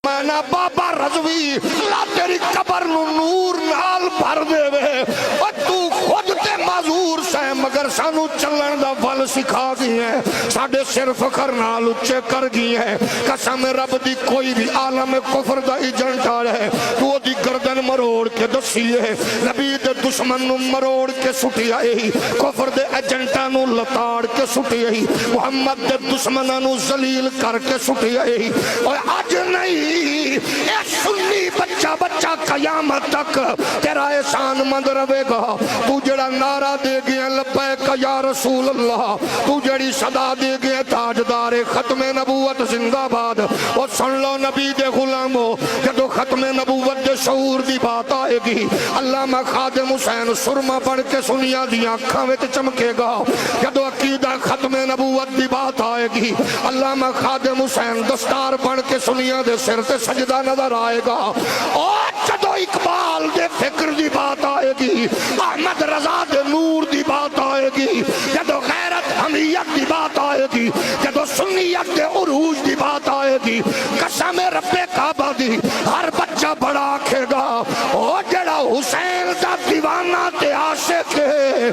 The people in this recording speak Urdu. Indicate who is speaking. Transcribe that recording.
Speaker 1: میں بابا رضوی لا تیری قبر نور نال بھر دے وے اور تو خود تے معذور سے مگر سانو چلن دا ول سکھا گئی ہے ساڈے سر فخر نال اچے کر گئی ہے قسم رب دی کوئی بھی عالم کفر دا ایجنٹ آ رہے تو دی گردن مروڑ کے دسی ہے نبی دے دشمن نو مروڑ کے سٹی آئی کفر دے ایجنٹاں نو لتاڑ کے سٹی آئی محمد دے دشمناں نو ذلیل کر کے سٹی آئی اور آج نہیں اے سنی بچہ بچہ قیامت تک تیرا احسان مند رہے گا تو جڑا نعرہ دے گیا لبیک یا رسول اللہ تو جڑی صدا دے گیا تاجدار ختم نبوت زندہ باد اور سن لو نبی دے غلامو جدو ختم نبوت دے شعور دی بات آئے گی علامہ خادم حسین سرما پڑھ کے سنیا دی آنکھاں وچ چمکے گا جدو عقیدہ ختم نبوت دی بات آئے گی علامہ خادم حسین دستار پڑھ کے سنیا دے سر تے سجدہ نظر آئے گا اور جدو اقبال دے فکر دی بات آئے گی احمد رضا دے نور دی بات آئے گی جدو غیرت حمیت دی بات آئے گی جدو سنیت دے عروج دی بات آئے گی قسم رب کعبہ دی ہر بچہ بڑا آکھے گا او جڑا حسین دا دیوانہ تے عاشق ہے